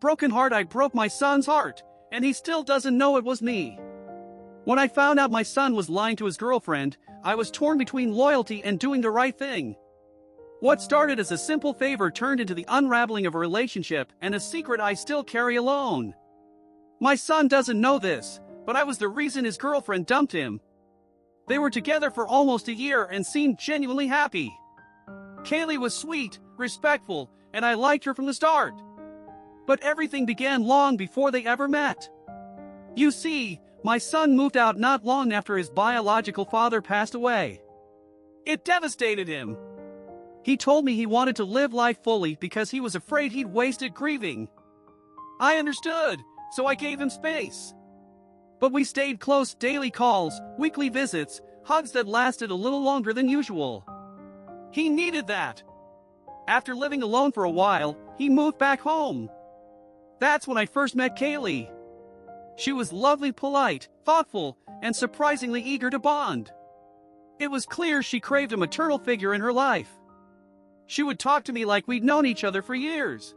Broken heart, I broke my son's heart, and he still doesn't know it was me. When I found out my son was lying to his girlfriend, I was torn between loyalty and doing the right thing. What started as a simple favor turned into the unraveling of a relationship and a secret I still carry alone. My son doesn't know this, but I was the reason his girlfriend dumped him. They were together for almost a year and seemed genuinely happy. Kaylee was sweet, respectful, and I liked her from the start. But everything began long before they ever met. You see, my son moved out not long after his biological father passed away. It devastated him. He told me he wanted to live life fully because he was afraid he'd wasted grieving. I understood, so I gave him space. But we stayed close, daily calls, weekly visits, hugs that lasted a little longer than usual. He needed that. After living alone for a while, he moved back home. That's when I first met Kaylee. She was lovely, polite, thoughtful, and surprisingly eager to bond. It was clear she craved a maternal figure in her life. She would talk to me like we'd known each other for years.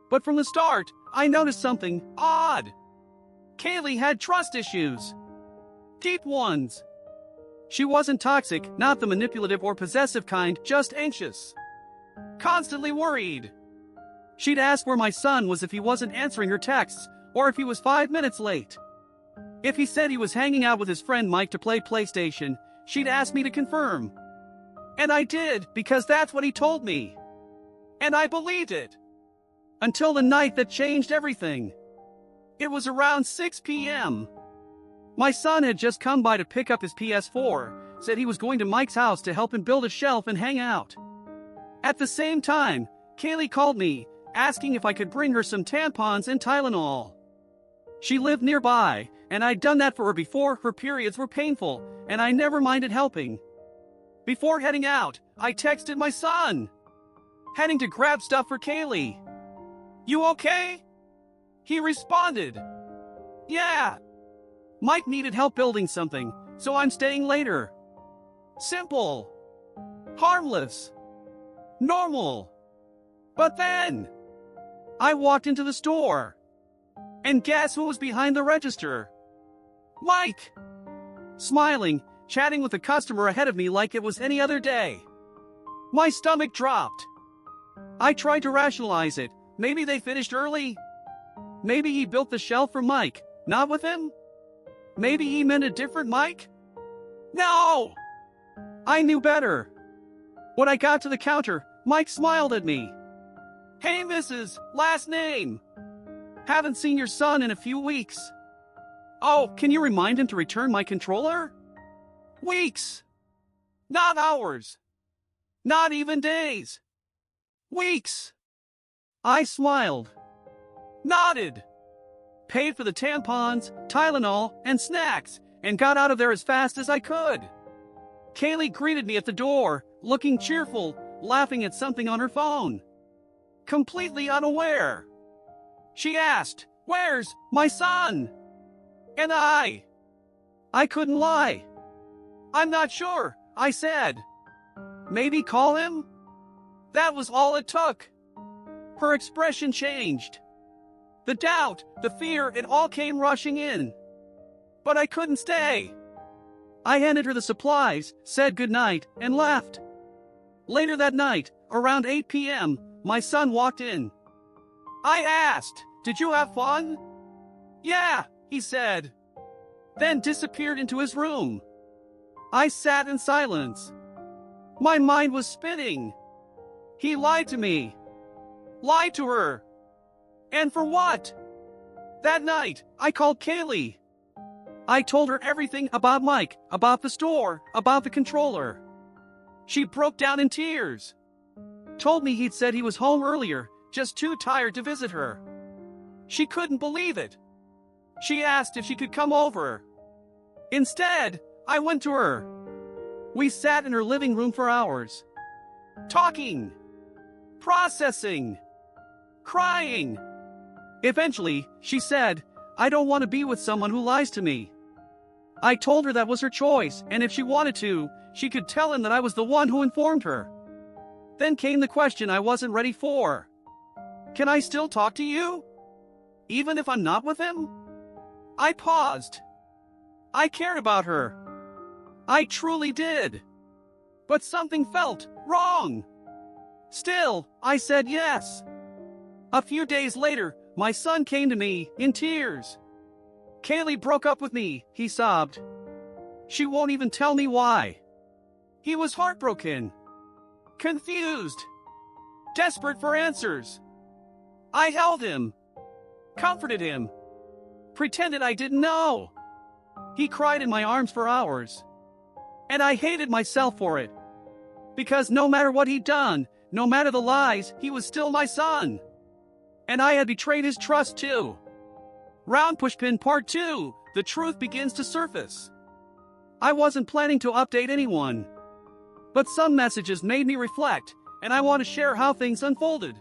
But from the start, I noticed something odd. Kaylee had trust issues. Deep ones. She wasn't toxic, not the manipulative or possessive kind, just anxious. Constantly worried. She'd ask where my son was if he wasn't answering her texts, or if he was 5 minutes late. If he said he was hanging out with his friend Mike to play PlayStation, she'd ask me to confirm. And I did, because that's what he told me. And I believed it. Until the night that changed everything. It was around 6 p.m. My son had just come by to pick up his PS4, said he was going to Mike's house to help him build a shelf and hang out. At the same time, Kaylee called me, asking if I could bring her some tampons and Tylenol. She lived nearby, and I'd done that for her before. Her periods were painful, and I never minded helping. Before heading out, I texted my son, heading to grab stuff for Kaylee. You okay? He responded, yeah. Mike needed help building something, so I'm staying later. Simple. Harmless. Normal. But then, I walked into the store. And guess who was behind the register? Mike! Smiling, chatting with a customer ahead of me like it was any other day. My stomach dropped. I tried to rationalize it. Maybe they finished early. Maybe he built the shelf for Mike, not with him. Maybe he meant a different Mike. No! I knew better. When I got to the counter, Mike smiled at me. Hey Mrs., last name. Haven't seen your son in a few weeks. Oh, can you remind him to return my controller? Weeks. Not hours. Not even days. Weeks. I smiled. Nodded. Paid for the tampons, Tylenol, and snacks, and got out of there as fast as I could. Kaylee greeted me at the door, looking cheerful, laughing at something on her phone. Completely unaware. She asked, "Where's my son?" And I couldn't lie. "I'm not sure," I said. "Maybe call him?" That was all it took. Her expression changed. The doubt, the fear, it all came rushing in. But I couldn't stay. I handed her the supplies, said goodnight, and left. Later that night, around 8 p.m., my son walked in. I asked, "Did you have fun?" "Yeah," he said. Then disappeared into his room. I sat in silence. My mind was spinning. He lied to me. Lied to her. And for what? That night, I called Kaylee. I told her everything about Mike, about the store, about the controller. She broke down in tears. Told me he'd said he was home earlier, just too tired to visit her. She couldn't believe it. She asked if she could come over. Instead, I went to her. We sat in her living room for hours. Talking. Processing. Crying. Eventually, she said, "I don't want to be with someone who lies to me." I told her that was her choice, and if she wanted to, she could tell him that I was the one who informed her. Then came the question I wasn't ready for. "Can I still talk to you?" Even if I'm not with him? I paused. I cared about her. I truly did. But something felt wrong. Still, I said yes. A few days later, my son came to me, in tears. "Kaylee broke up with me," he sobbed. "She won't even tell me why." He was heartbroken, confused, desperate for answers. I held him, comforted him, pretended I didn't know. He cried in my arms for hours. And I hated myself for it. Because no matter what he'd done, no matter the lies, he was still my son. And I had betrayed his trust too. Round Pushpin Part 2, the truth begins to surface. I wasn't planning to update anyone. But some messages made me reflect, and I want to share how things unfolded.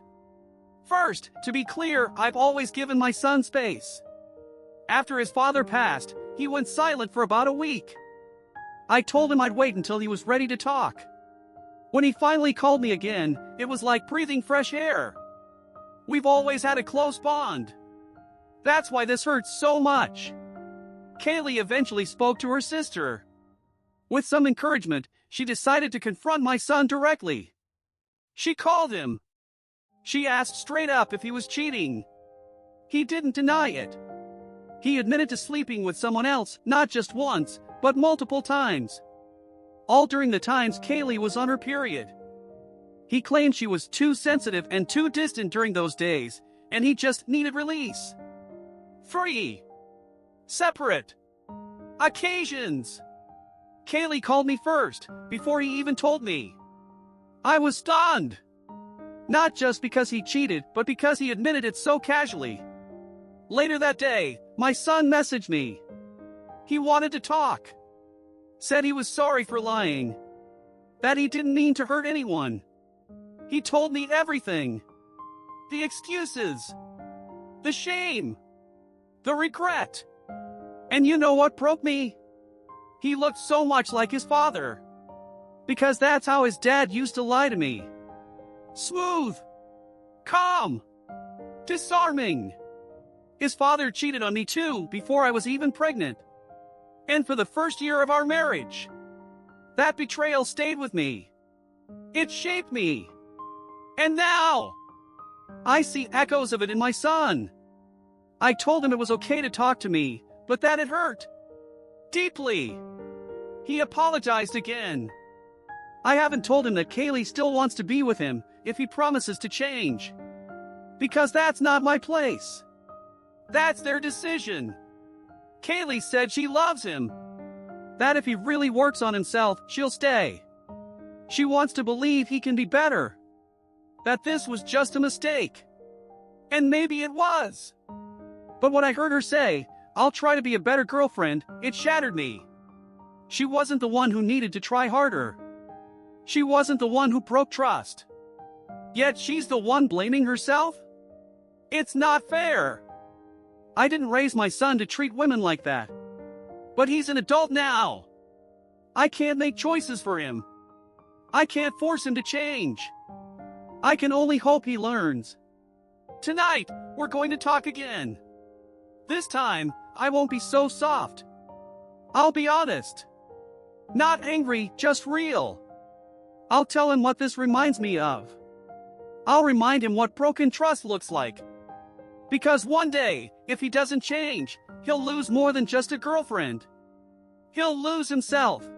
First, to be clear, I've always given my son space. After his father passed, he went silent for about a week. I told him I'd wait until he was ready to talk. When he finally called me again, it was like breathing fresh air. We've always had a close bond. That's why this hurts so much. Kaylee eventually spoke to her sister. With some encouragement, she decided to confront my son directly. She called him. She asked straight up if he was cheating. He didn't deny it. He admitted to sleeping with someone else, not just once, but multiple times. All during the times Kaylee was on her period. He claimed she was too sensitive and too distant during those days, and he just needed release. Free. Separate. Occasions. Kaylee called me first, before he even told me. I was stunned. Not just because he cheated, but because he admitted it so casually. Later that day, my son messaged me. He wanted to talk. Said he was sorry for lying. That he didn't mean to hurt anyone. He told me everything. The excuses. The shame. The regret. And you know what broke me? He looked so much like his father. Because that's how his dad used to lie to me. Smooth. Calm. Disarming. His father cheated on me too before I was even pregnant. And for the first year of our marriage. That betrayal stayed with me. It shaped me. And now, I see echoes of it in my son. I told him it was okay to talk to me, but that it hurt. Deeply. He apologized again. I haven't told him that Kaylee still wants to be with him if he promises to change. Because that's not my place. That's their decision. Kaylee said she loves him. That if he really works on himself, she'll stay. She wants to believe he can be better. That this was just a mistake. And maybe it was. But when I heard her say, "I'll try to be a better girlfriend," it shattered me. She wasn't the one who needed to try harder. She wasn't the one who broke trust. Yet she's the one blaming herself? It's not fair. I didn't raise my son to treat women like that. But he's an adult now. I can't make choices for him. I can't force him to change. I can only hope he learns. Tonight, we're going to talk again. This time, I won't be so soft. I'll be honest. Not angry, just real. I'll tell him what this reminds me of. I'll remind him what broken trust looks like. Because one day, if he doesn't change, he'll lose more than just a girlfriend. He'll lose himself.